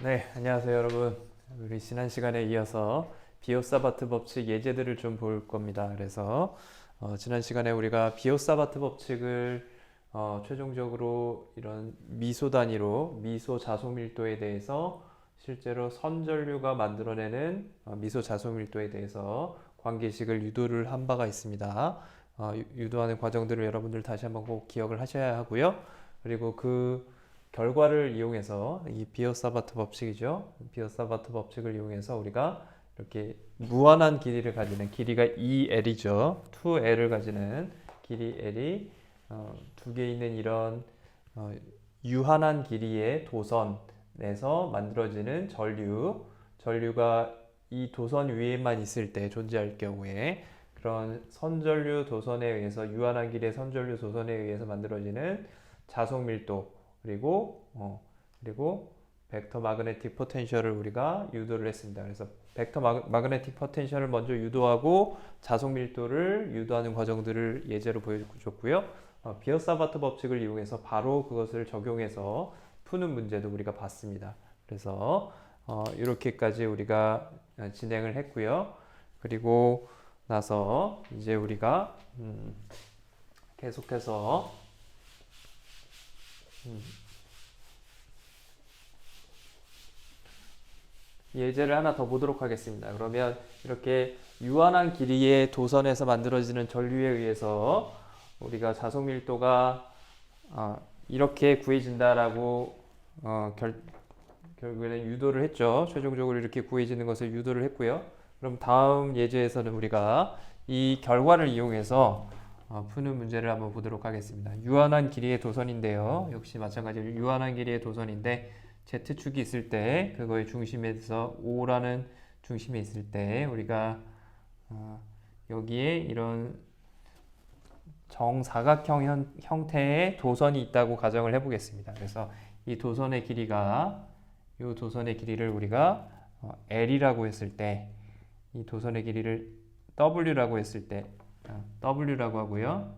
네, 안녕하세요, 여러분. 우리 지난 시간에 이어서 비오사바트 법칙 예제들을 좀 볼 겁니다. 그래서 지난 시간에 우리가 비오사바트 법칙을 최종적으로 이런 미소 단위로 미소 자속 밀도에 대해서 실제로 선전류가 만들어내는 미소 자속 밀도에 대해서 관계식을 유도를 한 바가 있습니다. 유도하는 과정들을 여러분들 다시 한번 꼭 기억을 하셔야 하고요. 그리고 그 결과를 이용해서 이 비어사바트 법칙이죠. 비어사바트 법칙을 이용해서 우리가 이렇게 무한한 길이를 가지는 길이가 2L이죠. 2L을 가지는 길이 L이 두 개 있는 이런 유한한 길이의 도선에서 만들어지는 전류가 이 도선 위에만 있을 때 존재할 경우에 그런 선전류 도선에 의해서 유한한 길이의 선전류 도선에 의해서 만들어지는 자속 밀도 그리고 벡터 마그네틱 포텐셜을 우리가 유도를 했습니다. 그래서 벡터 마그네틱 포텐셜을 먼저 유도하고 자속 밀도를 유도하는 과정들을 예제로 보여줬고요. 비어사바트 법칙을 이용해서 바로 그것을 적용해서 푸는 문제도 우리가 봤습니다. 그래서 이렇게까지 우리가 진행을 했고요. 그리고 나서 이제 우리가 계속해서 예제를 하나 더 보도록 하겠습니다. 그러면 이렇게 유한한 길이의 도선에서 만들어지는 전류에 의해서 우리가 자속 밀도가 이렇게 구해진다라고 결국에는 유도를 했죠. 최종적으로 이렇게 구해지는 것을 유도를 했고요. 그럼 다음 예제에서는 우리가 이 결과를 이용해서 푸는 문제를 한번 보도록 하겠습니다. 유한한 길이의 도선인데요. 역시 마찬가지로 유한한 길이의 도선인데 Z축이 있을 때 그거의 중심에서 O라는 중심에 있을 때 우리가 여기에 이런 정사각형 형태의 도선이 있다고 가정을 해보겠습니다. 그래서 이 도선의 길이가 이 도선의 길이를 우리가 L이라고 했을 때 이 도선의 길이를 W라고 했을 때 W라고 하고요.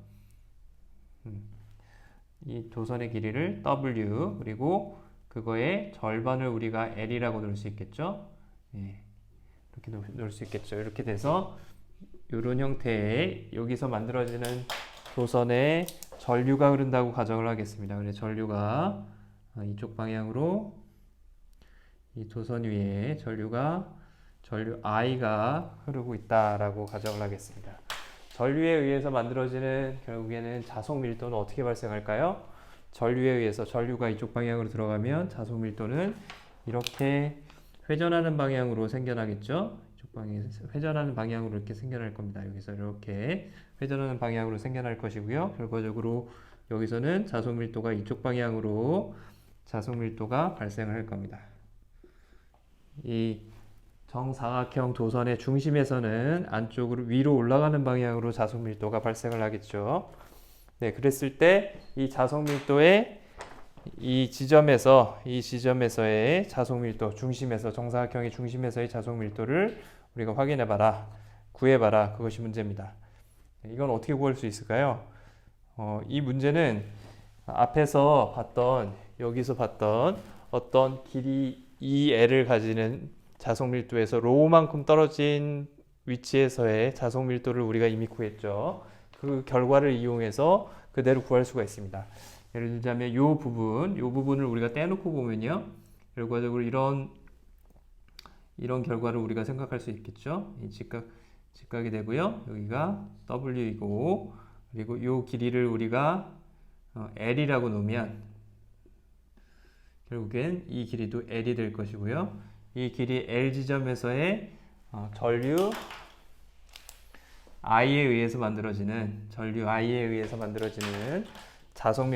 이 도선의 길이를 W 그리고 그거의 절반을 우리가 L이라고 넣을 수 있겠죠. 예, 이렇게 넣을 수 있겠죠. 이렇게 돼서 이런 형태의 여기서 만들어지는 도선에 전류가 흐른다고 가정을 하겠습니다. 그래서 전류가 이쪽 방향으로 이 도선 위에 전류 I가 흐르고 있다라고 가정을 하겠습니다. 전류에 의해서 만들어지는 결국에는 자속 밀도는 어떻게 발생할까요? 전류에 의해서 전류가 이쪽 방향으로 들어가면 자속 밀도는 이렇게 회전하는 방향으로 생겨나겠죠? 이쪽 방향에서 회전하는 방향으로 이렇게 생겨날 겁니다. 여기서 이렇게 회전하는 방향으로 생겨날 것이고요. 결과적으로 여기서는 자속 밀도가 이쪽 방향으로 자속 밀도가 발생을 할 겁니다. 이 정사각형 도선의 중심에서는 안쪽으로 위로 올라가는 방향으로 자속 밀도가 발생을 하겠죠. 네, 그랬을 때 이 자속 밀도의 이 지점에서의 자속 밀도 중심에서 정사각형의 중심에서의 자속 밀도를 우리가 확인해 봐라. 구해 봐라. 그것이 문제입니다. 이건 어떻게 구할 수 있을까요? 이 문제는 여기서 봤던 어떤 길이 2L을 가지는 자속 밀도에서 로우만큼 떨어진 위치에서의 자속 밀도를 우리가 이미 구했죠. 그 결과를 이용해서 그대로 구할 수가 있습니다. 예를 들자면 이 부분을 우리가 떼놓고 보면요. 결과적으로 이런 결과를 우리가 생각할 수 있겠죠. 직각이 되고요. 여기가 W이고 그리고 이 길이를 우리가 L이라고 놓으면 결국엔 이 길이도 L이 될 것이고요. 이 길이 L 지점에서의 전류 I에 의해서 만들어지는 자속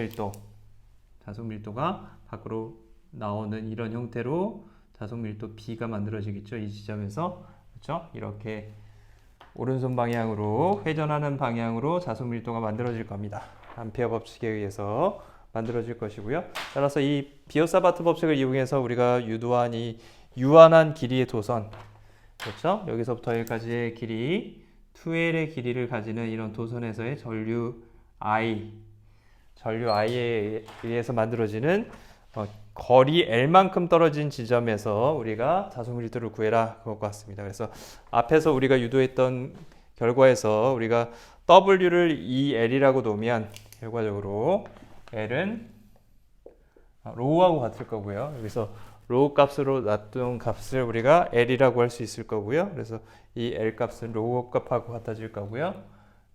밀도가 밖으로 나오는 이런 형태로 자속 밀도 B가 만들어지겠죠. 이 지점에서 그렇죠? 이렇게 오른손 방향으로 회전하는 방향으로 자속 밀도가 만들어질 겁니다. 암페어 법칙에 의해서 만들어질 것이고요. 따라서 이 비어사바트 법칙을 이용해서 우리가 유도한 이 유한한 길이의 도선, 그렇죠? 여기서부터 여기까지의 길이 2L의 길이를 가지는 이런 도선에서의 전류 I에 의해서 만들어지는 거리 L만큼 떨어진 지점에서 우리가 자속 밀도를 구해라 그것 같습니다. 그래서 앞에서 우리가 유도했던 결과에서 우리가 W를 EL이라고 놓으면 결과적으로 L은 로우하고 같을 거고요. 여기서 로우 값으로 놔둔 값을 우리가 L이라고 할 수 있을 거고요. 그래서 이 L 값은 로우 값하고 같아질 거고요.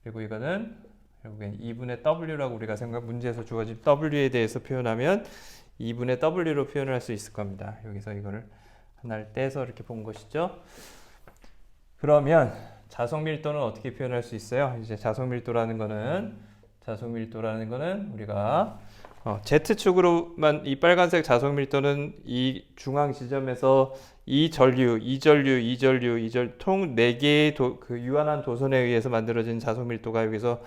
그리고 이거는 결국엔 2분의 W라고 우리가 문제에서 주어진 W에 대해서 표현하면 2분의 W로 표현을 할 수 있을 겁니다. 여기서 이거를 하나를 떼서 이렇게 본 것이죠. 그러면 자속 밀도는 어떻게 표현할 수 있어요? 이제 자속 밀도라는 거는 우리가 Z축으로만 이 빨간색 자속 밀도는 이 중앙 지점에서 이 전류, 총 4개의 그 유한한 도선에 의해서 만들어진 자속 밀도가 여기서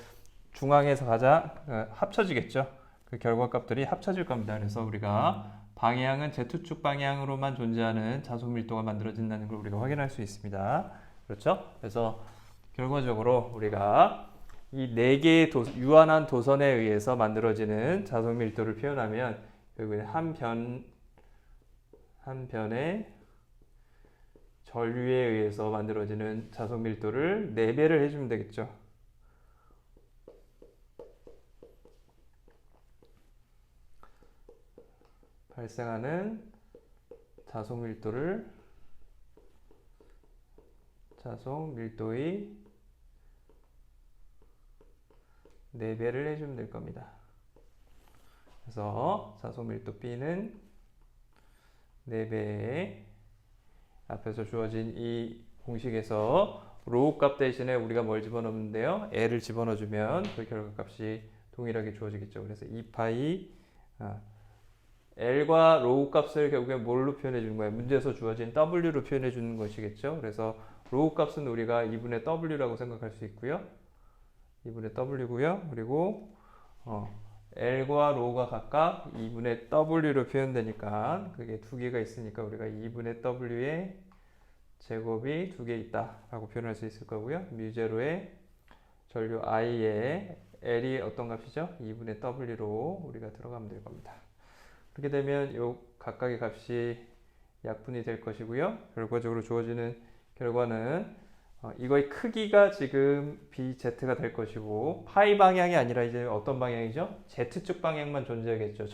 중앙에서 가장 합쳐지겠죠. 그 결과값들이 합쳐질 겁니다. 그래서 우리가 방향은 Z축 방향으로만 존재하는 자속 밀도가 만들어진다는 걸 우리가 확인할 수 있습니다. 그렇죠? 그래서 결과적으로 우리가 이 4개의 유한한 도선에 의해서 만들어지는 자속 밀도를 표현하면 결국엔 한 변의 전류에 의해서 만들어지는 자속 밀도를 4배를 해주면 되겠죠. 발생하는 자속 밀도의 4배를 해주면 될 겁니다. 그래서 자속 밀도 B는 4배 앞에서 주어진 이 공식에서 로우 값 대신에 우리가 뭘 집어넣는데요? L을 집어넣어주면 그 결과값이 동일하게 주어지겠죠. 그래서 2파이 L과 로우 값을 결국에 뭘로 표현해 주는 거예요? 문제에서 주어진 W로 표현해 주는 것이겠죠. 그래서 로우 값은 우리가 2분의 W라고 생각할 수 있고요. 2분의 W고요. 그리고 L과 로우가 각각 2분의 W로 표현되니까 그게 2개가 있으니까 우리가 2분의 W의 제곱이 2개 있다라고 표현할 수 있을 거고요. 뮤제로의 전류 I에 L이 어떤 값이죠? 2분의 W로 우리가 들어가면 될 겁니다. 그렇게 되면 이 각각의 값이 약분이 될 것이고요. 결과적으로 주어지는 결과는 이거의 크기가 지금 BZ가 될 것이고 파이 방향이 아니라 이제 어떤 방향이죠? Z축 방향만 존재하겠죠.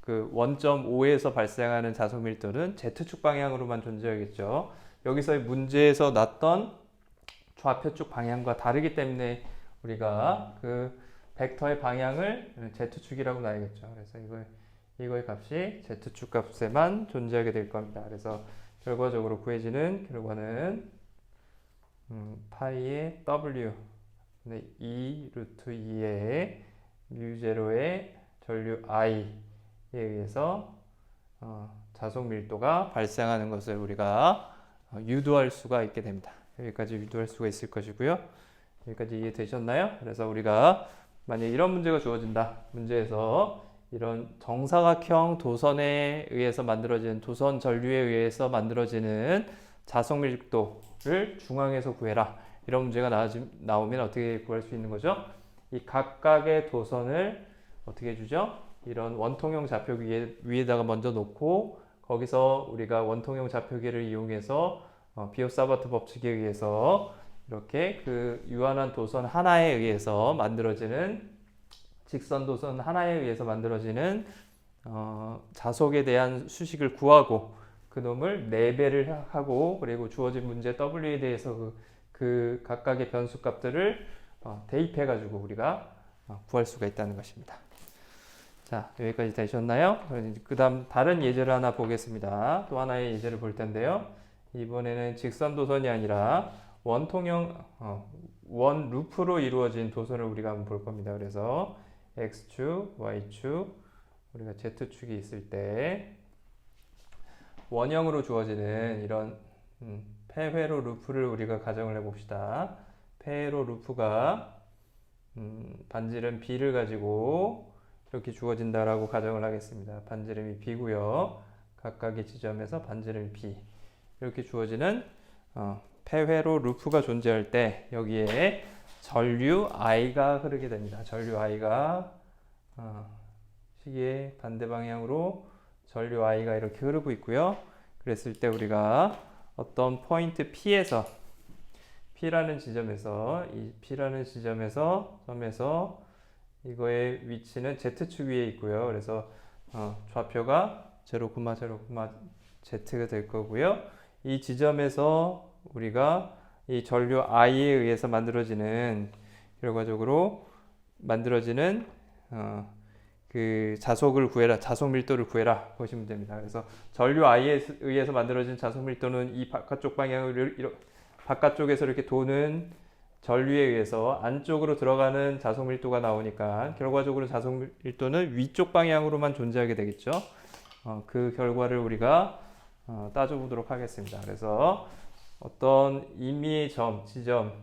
그 원점 5에서 발생하는 자속 밀도는 Z축 방향으로만 존재하겠죠. 여기서의 문제에서 났던 좌표축 방향과 다르기 때문에 우리가 그 벡터의 방향을 Z축이라고 놔야겠죠. 그래서 이거의 값이 Z축 값에만 존재하게 될 겁니다. 그래서 결과적으로 구해지는 결과는 파이의 W 2 루트 2의 뮤제로의 전류 I에 의해서 자속 밀도가 발생하는 것을 우리가 유도할 수가 있게 됩니다. 여기까지 유도할 수가 있을 것이고요. 여기까지 이해되셨나요? 그래서 우리가 만약 이런 문제가 주어진다. 문제에서 이런 정사각형 도선에 의해서 만들어지는 도선 전류에 의해서 만들어지는 자속 밀도를 중앙에서 구해라. 이런 문제가 나오면 어떻게 구할 수 있는 거죠? 이 각각의 도선을 어떻게 해주죠? 이런 원통형 좌표기 위에다가 먼저 놓고 거기서 우리가 원통형 좌표기를 이용해서 비오사바트 법칙에 의해서 이렇게 그 유한한 도선 하나에 의해서 만들어지는 직선 도선 하나에 의해서 만들어지는 자속에 대한 수식을 구하고 그놈을 4배를 하고 그리고 주어진 문제 W에 대해서 그 각각의 변수 값들을 대입해 가지고 우리가 구할 수가 있다는 것입니다. 자, 여기까지 되셨나요? 그 다음 다른 예제를 하나 보겠습니다. 또 하나의 예제를 볼 텐데요. 이번에는 직선 도선이 아니라 원통형 원 루프로 이루어진 도선을 우리가 한번 볼 겁니다. 그래서 X축, Y축, 우리가 Z축이 있을 때 원형으로 주어지는 이런 폐회로 루프를 우리가 가정을 해봅시다. 폐회로 루프가 반지름 B를 가지고 이렇게 주어진다라고 가정을 하겠습니다. 반지름이 B고요. 각각의 지점에서 반지름이 B 이렇게 주어지는 폐회로 루프가 존재할 때 여기에 전류 I가 흐르게 됩니다. 전류 I가 시계의 반대 방향으로 전류 I가 이렇게 흐르고 있고요. 그랬을 때 우리가 어떤 포인트 P에서 P라는 지점에서 점에서 이거의 위치는 Z축 위에 있고요. 그래서 좌표가 0,0,Z가 될 거고요. 이 지점에서 우리가 이 전류 I에 의해서 결과적으로 만들어지는 그 자속 밀도를 구해라 보시면 됩니다. 그래서 전류 I에 의해서 만들어진 자속 밀도는 이 바깥쪽에서 이렇게 도는 전류에 의해서 안쪽으로 들어가는 자속 밀도가 나오니까 결과적으로 자속 밀도는 위쪽 방향으로만 존재하게 되겠죠. 그 결과를 우리가 따져보도록 하겠습니다. 그래서 어떤 임의의 지점,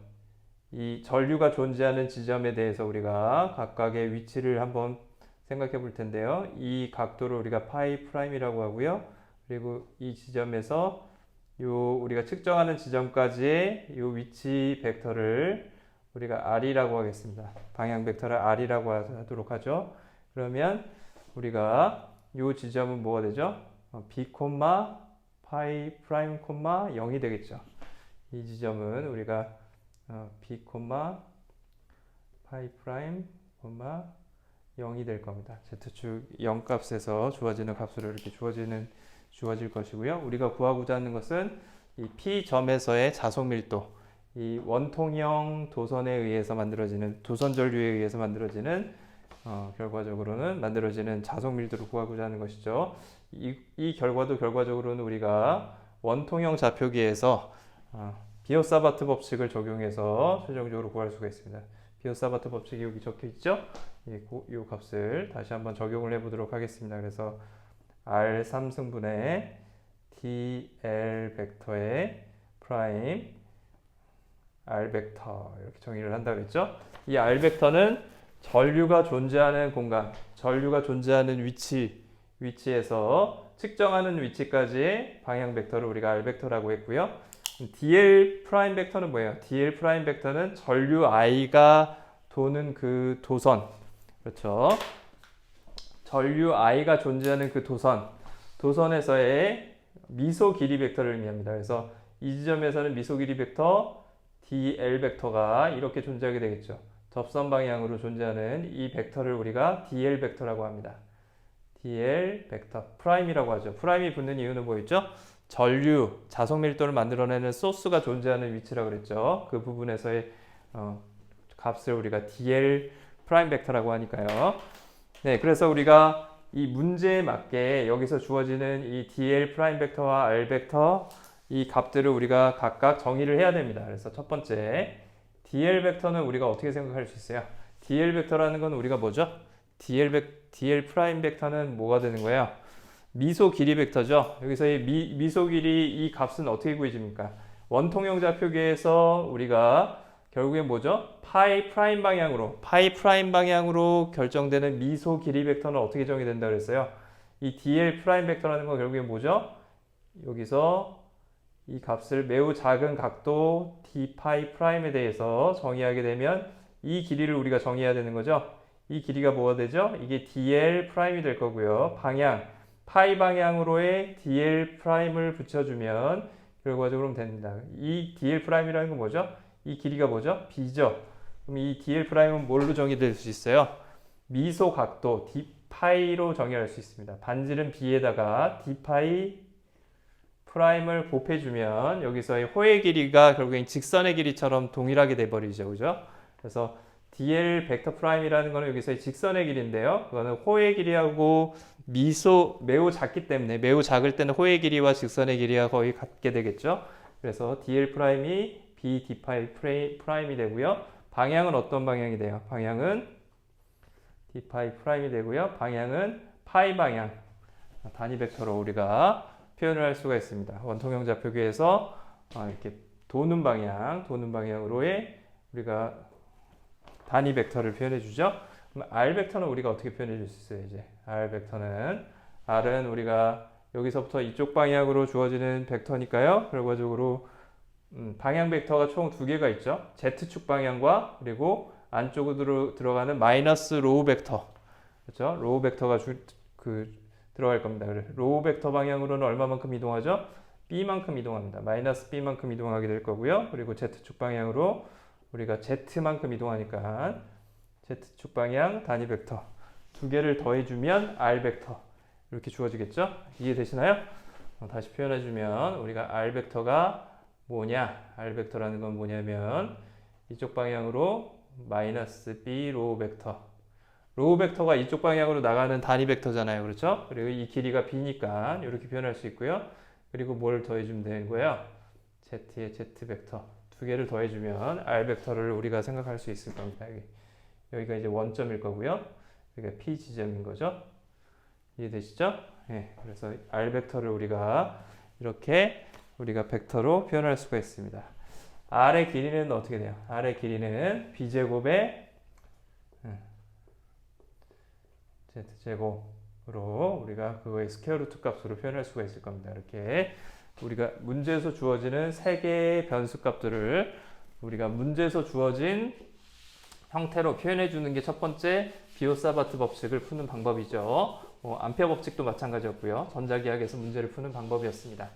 이 전류가 존재하는 지점에 대해서 우리가 각각의 위치를 한번 생각해 볼 텐데요. 이 각도를 우리가 파이 프라임이라고 하고요. 그리고 이 지점에서 우리가 측정하는 지점까지의 이 위치 벡터를 우리가 R이라고 하겠습니다. 방향 벡터를 R이라고 하도록 하죠. 그러면 우리가 이 지점은 뭐가 되죠? B, 파이 프라임, 0이 되겠죠. 이 지점은 우리가 B, 파이 프라임, 0이 될 겁니다. Z축 0 값에서 주어지는 값으로 이렇게 주어질 것이고요. 우리가 구하고자 하는 것은 이 P점에서의 자속 밀도, 이 원통형 도선에 의해서 만들어지는 도선 전류에 의해서 만들어지는 결과적으로는 만들어지는 자속 밀도를 구하고자 하는 것이죠. 이 결과적으로는 우리가 원통형 좌표기에서 비오사바트 법칙을 적용해서 최종적으로 구할 수가 있습니다. 비오사바트 법칙이 여기 적혀 있죠? 이 값을 다시 한번 적용을 해보도록 하겠습니다. 그래서 R 3승분의 DL 벡터의 프라임 R 벡터 이렇게 정의를 한다고 했죠. 이 R 벡터는 전류가 존재하는 공간, 전류가 존재하는 위치에서 측정하는 위치까지의 방향 벡터를 우리가 R 벡터라고 했고요. DL 프라임 벡터는 뭐예요? DL 프라임 벡터는 전류 I가 도는 그 도선, 그렇죠? 전류 I가 존재하는 그 도선에서의 미소 길이 벡터를 의미합니다. 그래서 이 지점에서는 미소 길이 벡터 DL 벡터가 이렇게 존재하게 되겠죠. 접선 방향으로 존재하는 이 벡터를 우리가 DL 벡터라고 합니다. DL 벡터 프라임이라고 하죠. 프라임이 붙는 이유는 뭐였죠? 전류, 자속 밀도를 만들어내는 소스가 존재하는 위치라고 그랬죠. 그 부분에서의 값을 우리가 DL 프라임 벡터라고 하니까요. 네, 그래서 우리가 이 문제에 맞게 여기서 주어지는 이 DL 프라임 벡터와 R 벡터 이 값들을 우리가 각각 정의를 해야 됩니다. 그래서 첫 번째 DL 벡터는 우리가 어떻게 생각할 수 있어요? DL 벡터라는 건 우리가 뭐죠? DL 프라임 벡터는 뭐가 되는 거예요? 미소 길이 벡터죠. 여기서의 미소 길이 이 값은 어떻게 구해집니까? 원통형 좌표기에서 우리가 결국엔 뭐죠? 파이 프라임 방향으로 결정되는 미소 길이 벡터는 어떻게 정의된다 그랬어요? 이 DL 프라임 벡터라는 건 결국엔 뭐죠? 여기서 이 값을 매우 작은 각도 d 파이 프라임에 대해서 정의하게 되면 이 길이를 우리가 정의해야 되는 거죠. 이 길이가 뭐가 되죠? 이게 DL 프라임이 될 거고요. 파이 방향으로의 DL 프라임을 붙여주면 결과적으로 됩니다. 이 DL 프라임이라는 건 뭐죠? 이 길이가 뭐죠? B죠. 그럼 이 DL 프라임은 뭘로 정의될 수 있어요? 미소 각도 d 파이로 정의할 수 있습니다. 반지름 B에다가 d 파이 프라임을 곱해주면 여기서의 호의 길이가 결국엔 직선의 길이처럼 동일하게 돼버리죠. 그죠? 그래서 DL 벡터 프라임이라는 거는 여기서의 직선의 길이인데요. 그거는 호의 길이하고 매우 작기 때문에 매우 작을 때는 호의 길이와 직선의 길이가 거의 같게 되겠죠. 그래서 DL 프라임이 B, D 파이 프라임이 되고요. 방향은 어떤 방향이 돼요? 방향은 D 파이 프라임이 되고요. 방향은 파이 방향 단위 벡터로 우리가 표현을 할 수가 있습니다. 원통형 좌표기에서 이렇게 도는 방향으로의 우리가 단위 벡터를 표현해 주죠. 그럼 R 벡터는 우리가 어떻게 표현해 줄 수 있어요? 이제 R은 우리가 여기서부터 이쪽 방향으로 주어지는 벡터니까요. 결과적으로 방향 벡터가 총 두 개가 있죠. Z축 방향과 그리고 안쪽으로 들어가는 마이너스 로우 벡터, 그렇죠? 로우 벡터가 들어갈 겁니다. 로우 벡터 방향으로는 얼마만큼 이동하죠? b만큼 이동합니다. 마이너스 b만큼 이동하게 될 거고요. 그리고 z축 방향으로 우리가 z만큼 이동하니까 z축 방향 단위 벡터 두 개를 더해주면 r 벡터 이렇게 주어지겠죠? 이해되시나요? 다시 표현해주면 우리가 r 벡터가 뭐냐? r 벡터라는 건 뭐냐면 이쪽 방향으로 마이너스 b 로우 벡터. 로우 벡터가 이쪽 방향으로 나가는 단위 벡터잖아요. 그렇죠? 그리고 이 길이가 b니까 이렇게 표현할 수 있고요. 그리고 뭘 더해주면 되는 거예요? z의 z 벡터 두 개를 더해주면 r 벡터를 우리가 생각할 수 있을 겁니다. 여기가 이제 원점일 거고요. 여기가 p 지점인 거죠. 이해되시죠? 네, 그래서 r 벡터를 우리가 이렇게 우리가 벡터로 표현할 수가 있습니다. r의 길이는 어떻게 돼요? r의 길이는 b제곱의 z제곱으로 우리가 그거의 스퀘어 루트 값으로 표현할 수가 있을 겁니다. 이렇게 우리가 문제에서 주어지는 세 개의 변수 값들을 우리가 문제에서 주어진 형태로 표현해 주는 게 첫 번째 비오사바트 법칙을 푸는 방법이죠. 암페어 법칙도 마찬가지였고요. 전자기하학에서 문제를 푸는 방법이었습니다.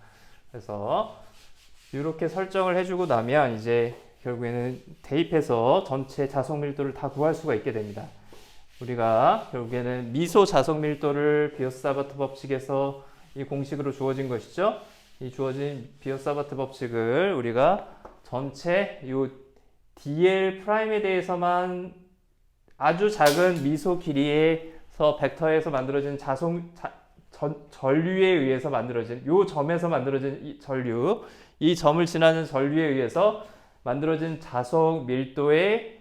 그래서 이렇게 설정을 해주고 나면 이제 결국에는 대입해서 전체 자석 밀도를 다 구할 수가 있게 됩니다. 우리가 결국에는 미소 자석 밀도를 비오사바트 법칙에서 이 공식으로 주어진 것이죠. 이 주어진 비오사바트 법칙을 우리가 전체 요 dl 프라임에 대해서만 아주 작은 미소 길이에서 벡터에서 만들어진 전류에 의해서 만들어진 요 점에서 만들어진 이 전류, 이 점을 지나는 전류에 의해서 만들어진 자석 밀도의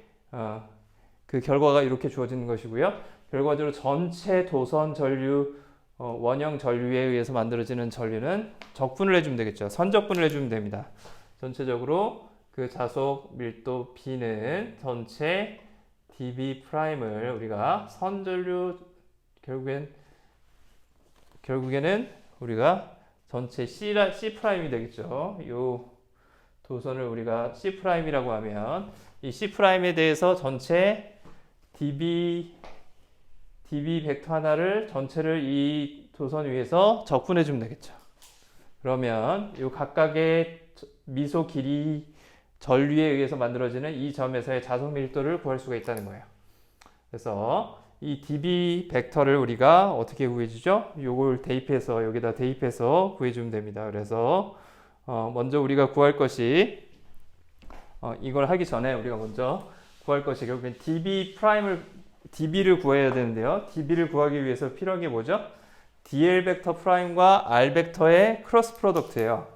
그 결과가 이렇게 주어지는 것이고요. 결과적으로 전체 도선 전류, 원형 전류에 의해서 만들어지는 전류는 적분을 해주면 되겠죠. 선적분을 해주면 됩니다. 전체적으로 그 자석 밀도 B는 전체 dB 프라임을 우리가 선전류 결국에는 우리가 전체 C 프라임이 되겠죠. 요 도선을 우리가 C 프라임이라고 하면 이 C 프라임에 대해서 전체 dB 벡터 하나를 전체를 이 도선 위에서 적분해 주면 되겠죠. 그러면 이 각각의 미소 길이 전류에 의해서 만들어지는 이 점에서의 자석 밀도를 구할 수가 있다는 거예요. 그래서 이 dB 벡터를 우리가 어떻게 구해주죠? 요걸 대입해서 여기다 대입해서 구해주면 됩니다. 그래서 먼저 우리가 구할 것이 이걸 하기 전에 우리가 먼저 구할 것이 결국엔 dB를 구해야 되는데요. dB를 구하기 위해서 필요한 게 뭐죠? dl 벡터 프라임과 r 벡터의 크로스 프로덕트예요.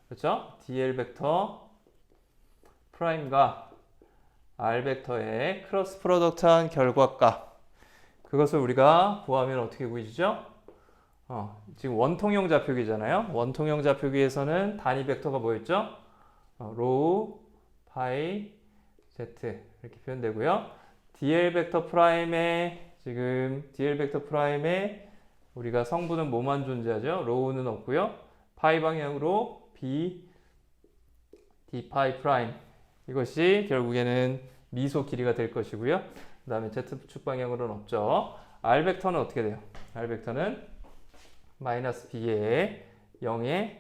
그렇죠? dl 벡터 프라임과 r 벡터의 크로스 프로덕트한 결과값, 그것을 우리가 구하면 어떻게 구해지죠? 지금 원통형 좌표기잖아요. 원통형 좌표기에서는 단위 벡터가 뭐였죠? 로우, 파이, z 이렇게 표현되고요. dl 벡터 프라임의 우리가 성분은 뭐만 존재하죠? 로우는 없고요. 파이 방향으로 b, d 파이 프라임, 이것이 결국에는 미소 길이가 될 것이고요. 그 다음에 z축 방향으로는 없죠. r 벡터는 어떻게 돼요? r 벡터는 마이너스 b에 0에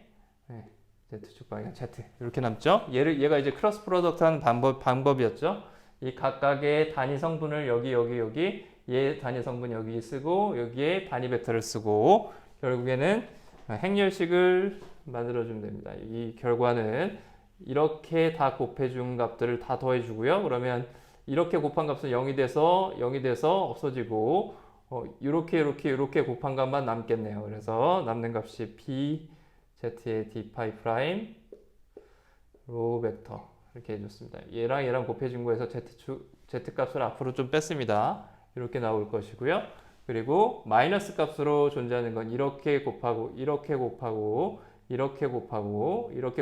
z축 방향 z 이렇게 남죠. 얘가 이제 크로스 프로덕트한 방법이었죠. 이 각각의 단위 성분을 여기 얘 단위 성분 여기 쓰고 여기에 단위 벡터를 쓰고 결국에는 행렬식을 만들어주면 됩니다. 이 결과는 이렇게 다 곱해준 값들을 다 더해주고요. 그러면 이렇게 곱한 값은 0이 돼서 없어지고 이렇게 곱한 값만 남겠네요. 그래서 남는 값이 b, z의 d 파이 프라임 로우 벡터 이렇게 해줬습니다. 얘랑 곱해준 거에서 z 값을 앞으로 좀 뺐습니다. 이렇게 나올 것이고요. 그리고 마이너스 값으로 존재하는 건 이렇게 곱하고 이렇게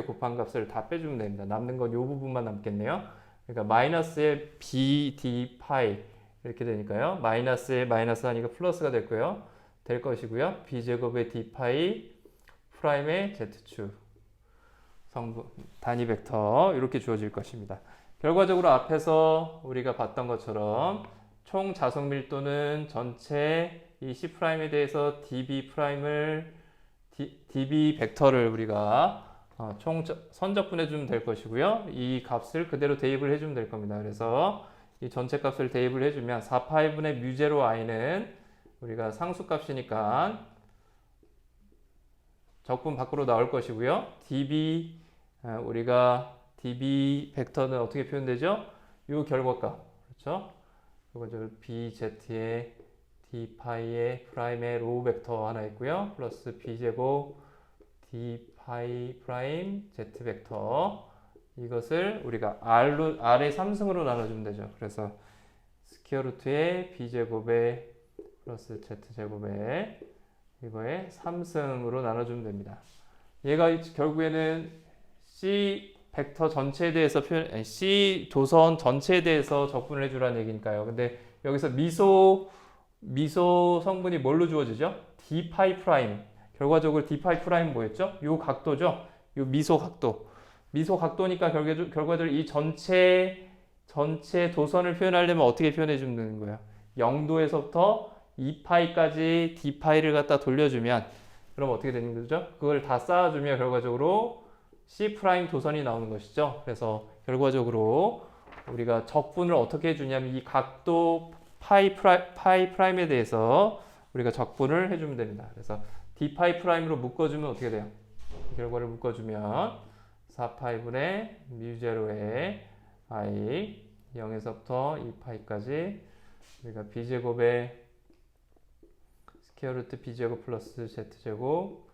곱한 값을 다 빼주면 됩니다. 남는 건 이 부분만 남겠네요. 그러니까 마이너스의 b, d, 파이 이렇게 되니까요. 마이너스에 마이너스 하니까 플러스가 될 것이고요. b제곱의 d 파이 프라임의 z축 성분 단위 벡터 이렇게 주어질 것입니다. 결과적으로 앞에서 우리가 봤던 것처럼 총 자석 밀도는 전체 이 C'에 대해서 db 벡터를 우리가 선적분해 주면 될 것이고요. 이 값을 그대로 대입을 해주면 될 겁니다. 그래서 이 전체 값을 대입을 해주면 4파이분의 뮤제로 i는 우리가 상수값이니까 적분 밖으로 나올 것이고요. 우리가 db 벡터는 어떻게 표현되죠? 이 결과값, 그렇죠? 이거 bz의 d파이의 프라임의 로우 벡터 하나 있고요. 플러스 b제곱 d파이 프라임 z 벡터, 이것을 우리가 r의 3승으로 나눠주면 되죠. 그래서 스퀘어 루트의 b제곱에 플러스 z제곱에 이거에 3승으로 나눠주면 됩니다. 얘가 결국에는 C 벡터 전체에 대해서 C 도선 전체에 대해서 적분을 해주라는 얘기니까요. 근데 여기서 미소 성분이 뭘로 주어지죠? d파이 프라임. 결과적으로 d파이 프라임 뭐였죠? 요 각도죠? 요 미소 각도. 미소 각도니까 결과적으로 이 전체 도선을 표현하려면 어떻게 표현해 주는 거예요? 0도에서부터 2파이까지 d파이를 갖다 돌려주면, 그럼 어떻게 되는 거죠? 그걸 다 쌓아주면 결과적으로 C 프라임 도선이 나오는 것이죠. 그래서 결과적으로 우리가 적분을 어떻게 해주냐면 이 각도 파이 프라임에 대해서 우리가 적분을 해주면 됩니다. 그래서 d파이 프라임으로 묶어주면 어떻게 돼요? 결과를 묶어주면 4파이분의 뮤제로의 i 0에서부터 2파이까지 우리가 b제곱의 스퀘어 루트 b제곱 플러스 z제곱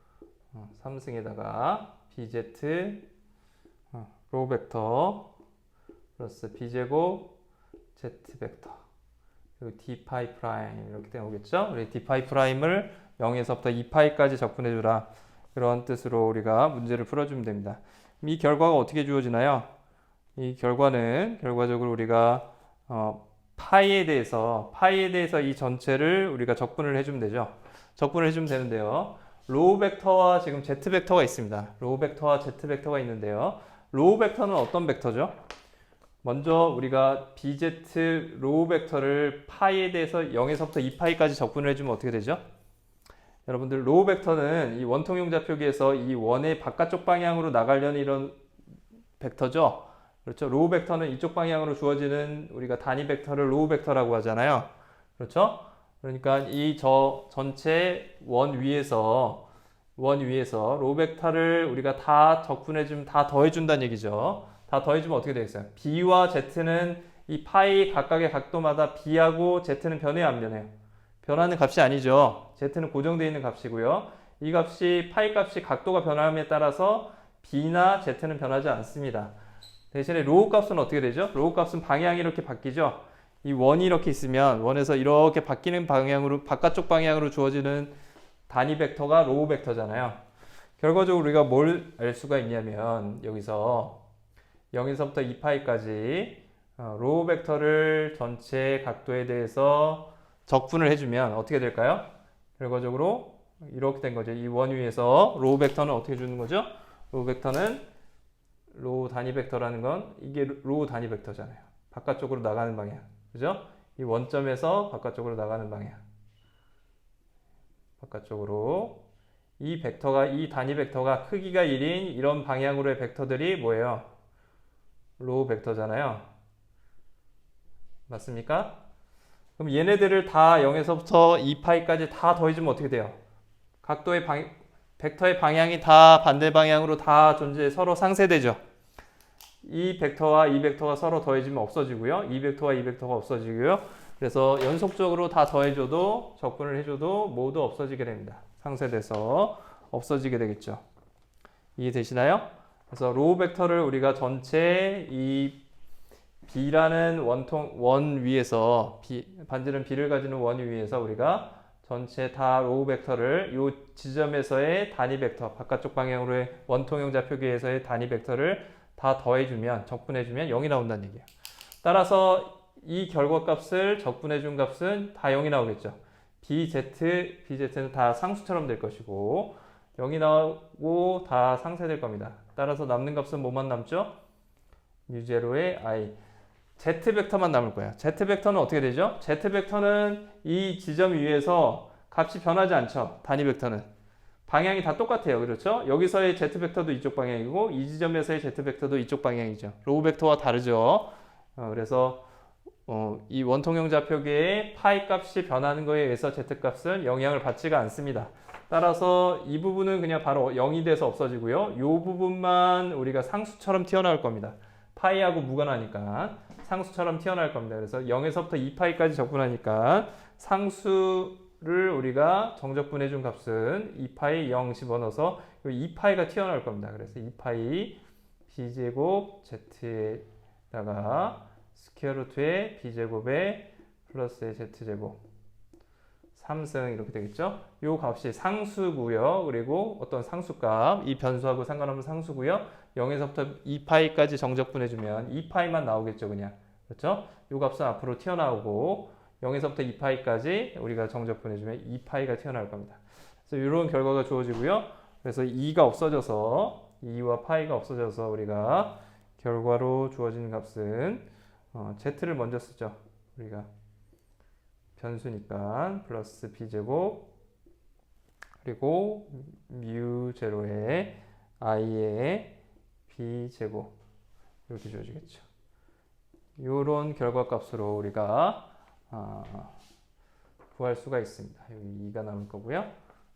3승에다가 bz 로우 벡터 플러스 b제곱 z 벡터 그리고 d파이 프라임 이렇게 나오겠죠? 우리 d파이 프라임을 0에서부터 2파이까지 적분해주라, 그런 뜻으로 우리가 문제를 풀어주면 됩니다. 이 결과가 어떻게 주어지나요? 이 결과는 결과적으로 우리가 파이에 대해서 이 전체를 우리가 적분을 해주면 되죠. 적분을 해주면 되는데요. 로우 벡터와 지금 z 벡터가 있습니다. 로우 벡터와 z 벡터가 있는데요. 로우 벡터는 어떤 벡터죠? 먼저 우리가 bz 로우 벡터를 파이에 대해서 0에서부터 2파이까지 적분을 해주면 어떻게 되죠? 여러분들 로우 벡터는 이 원통형 좌표기에서 이 원의 바깥쪽 방향으로 나가려는 이런 벡터죠. 그렇죠? 로우 벡터는 이쪽 방향으로 주어지는 우리가 단위 벡터를 로우 벡터라고 하잖아요. 그렇죠? 그러니까 이 전체 원 위에서 로우 벡터를 우리가 다 적분해주면 다 더해준다는 얘기죠. 다 더해주면 어떻게 되겠어요? b와 z는 이 파이 각각의 각도마다 b하고 z는 변해요, 안 변해요? 변하는 값이 아니죠. z는 고정되어 있는 값이고요. 이 값이 파이 값이 각도가 변함에 따라서 b나 z는 변하지 않습니다. 대신에 로우 값은 어떻게 되죠? 로우 값은 방향이 이렇게 바뀌죠. 이 원이 이렇게 있으면 원에서 이렇게 바뀌는 방향으로, 바깥쪽 방향으로 주어지는 단위 벡터가 로우 벡터잖아요. 결과적으로 우리가 뭘 알 수가 있냐면 여기서 0에서부터 2파이까지 로우 벡터를 전체 각도에 대해서 적분을 해주면 어떻게 될까요? 결과적으로 이렇게 된 거죠. 이 원 위에서 로우 벡터는 어떻게 주는 거죠? 로우 벡터는 로우 단위 벡터라는 건 이게 로우 단위 벡터잖아요. 바깥쪽으로 나가는 방향. 그죠? 이 원점에서 바깥쪽으로 나가는 방향. 바깥쪽으로. 이 단위 벡터가 크기가 1인 이런 방향으로의 벡터들이 뭐예요? 로우 벡터잖아요. 맞습니까? 그럼 얘네들을 다 0에서부터 2파이까지 다 더해주면 어떻게 돼요? 벡터의 방향이 다 반대 방향으로 다 서로 상쇄되죠. 이 벡터와 이 벡터가 서로 더해지면 없어지고요. 이 벡터와 이 벡터가 없어지고요. 그래서 연속적으로 다 더해줘도, 적분을 해줘도 모두 없어지게 됩니다. 상쇄돼서 없어지게 되겠죠. 이해되시나요? 그래서 로우 벡터를 우리가 전체 이 B라는 원 위에서, 반지름 B를 가지는 원 위에서 우리가 전체 다 로우 벡터를 이 지점에서의 단위 벡터, 바깥쪽 방향으로의 원통형 좌표기에서의 단위 bek터를 다 더해주면, 적분해주면 0이 나온다는 얘기예요. 따라서 이 결과값을 적분해준 값은 다 0이 나오겠죠. BZ는 다 상수처럼 될 것이고 0이 나오고 다 상쇄될 겁니다. 따라서 남는 값은 뭐만 남죠? 뮤제로의 i. Z 벡터만 남을 거예요. Z 벡터는 어떻게 되죠? Z 벡터는 이 지점 위에서 값이 변하지 않죠. 단위 벡터는. 방향이 다 똑같아요. 그렇죠? 여기서의 z 벡터도 이쪽 방향이고 이 지점에서의 z 벡터도 이쪽 방향이죠. 로우 벡터와 다르죠. 그래서 이 원통형 좌표계의 파이 값이 변하는 거에 의해서 z 값은 영향을 받지가 않습니다. 따라서 이 부분은 그냥 바로 0이 돼서 없어지고요. 이 부분만 우리가 상수처럼 튀어나올 겁니다. 파이하고 무관하니까 상수처럼 튀어나올 겁니다. 그래서 0에서부터 2파이까지 적분하니까 상수를 우리가 정적분해 준 값은 2파이 0 집어넣어서 2파이가 튀어나올 겁니다. 그래서 2파이 b제곱 z에다가 스퀘어 루트의 b제곱에 플러스의 z제곱 3승 이렇게 되겠죠. 요 값이 상수고요. 그리고 어떤 상수값, 이 변수하고 상관없는 상수고요. 0에서부터 2파이까지 정적분해주면 2파이만 나오겠죠. 그냥. 그렇죠? 요 값은 앞으로 튀어나오고 0에서부터 2파이까지 우리가 정적분해주면 2파이가 튀어나올 겁니다. 그래서 이런 결과가 주어지고요. 그래서 2가 없어져서 2와 파이가 없어져서 우리가 결과로 주어진 값은 z를 먼저 쓰죠. 우리가 변수니까 플러스 b제곱 그리고 뮤 제로에 i의 b제곱 이렇게 주어지겠죠. 이런 결과값으로 우리가 구할 수가 있습니다. 여기 2가 나올 거고요.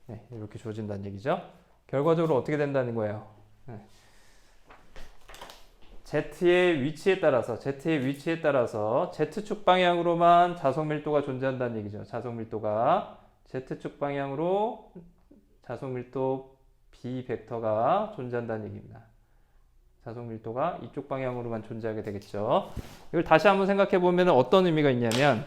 네, 이렇게 주어진다는 얘기죠. 결과적으로 어떻게 된다는 거예요? 네. Z의 위치에 따라서 Z축 방향으로만 자석 밀도가 존재한다는 얘기죠. 자석 밀도가 Z축 방향으로 자석 밀도 B 벡터가 존재한다는 얘기입니다. 자석 밀도가 이쪽 방향으로만 존재하게 되겠죠. 이걸 다시 한번 생각해 보면 어떤 의미가 있냐면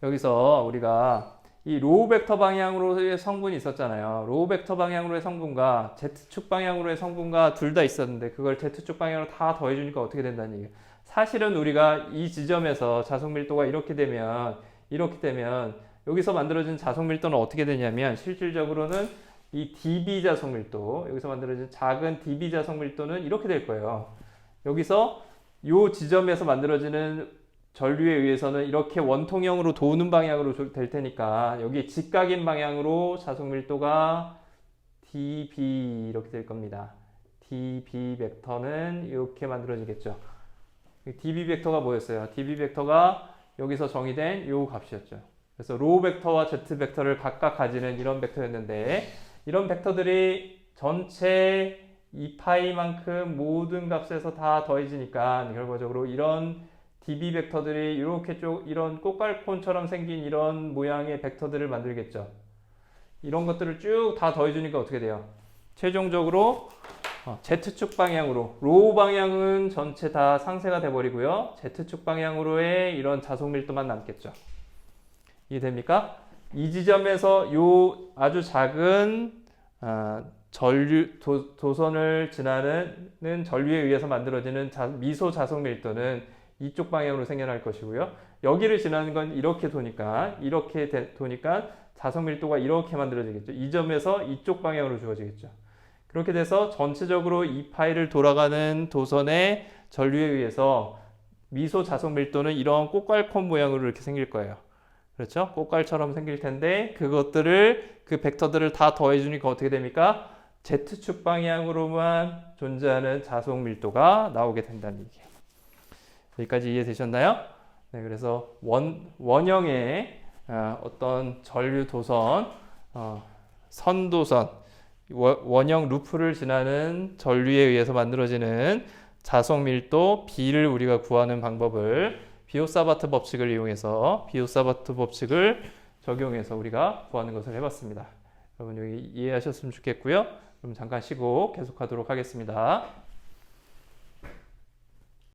여기서 우리가 이 로우 벡터 방향으로의 성분이 있었잖아요. 로우 벡터 방향으로의 성분과 Z축 방향으로의 성분과 둘 다 있었는데 그걸 Z축 방향으로 다 더해주니까 어떻게 된다는 얘기예요. 사실은 우리가 이 지점에서 자석 밀도가 이렇게 되면 여기서 만들어진 자석 밀도는 어떻게 되냐면 실질적으로는 이 dB 자석 밀도, 여기서 만들어진 작은 dB 자석 밀도는 이렇게 될 거예요. 여기서 이 지점에서 만들어지는 전류에 의해서는 이렇게 원통형으로 도는 방향으로 될 테니까 여기 직각인 방향으로 자석 밀도가 dB 이렇게 될 겁니다. dB 벡터는 이렇게 만들어지겠죠. dB 벡터가 뭐였어요? dB 벡터가 여기서 정의된 이 값이었죠. 그래서 로우 벡터와 z 벡터를 각각 가지는 이런 벡터였는데 이런 벡터들이 전체 2파이만큼 모든 값에서 다 더해지니까 결과적으로 이런 dB 벡터들이 이렇게 이런 꽃갈콘처럼 생긴 이런 모양의 벡터들을 만들겠죠. 이런 것들을 쭉 다 더해주니까 어떻게 돼요? 최종적으로 Z축 방향으로 로우 방향은 전체 다 상쇄가 돼버리고요. Z축 방향으로의 이런 자석 밀도만 남겠죠. 이해됩니까? 이 지점에서 요 아주 작은 도선을 지나는 전류에 의해서 만들어지는 미소 자석 밀도는 이쪽 방향으로 생겨날 것이고요. 여기를 지나는 건 이렇게 도니까 자석 밀도가 이렇게 만들어지겠죠. 이 점에서 이쪽 방향으로 주어지겠죠. 그렇게 돼서 전체적으로 2파이를 돌아가는 도선의 전류에 의해서 미소 자석 밀도는 이런 꽃갈콘 모양으로 이렇게 생길 거예요. 그렇죠? 꽃갈처럼 생길 텐데 그 벡터들을 다 더해주니까 어떻게 됩니까? Z축 방향으로만 존재하는 자석 밀도가 나오게 된다는 얘기예요. 여기까지 이해되셨나요? 네, 그래서 원형의 어떤 전류 도선, 선도선, 원형 루프를 지나는 전류에 의해서 만들어지는 자석 밀도 B를 우리가 구하는 방법을 비오사바트 법칙을 이용해서 비오사바트 법칙을 적용해서 우리가 구하는 것을 해봤습니다. 여러분 여기 이해하셨으면 좋겠고요. 그럼 잠깐 쉬고 계속하도록 하겠습니다.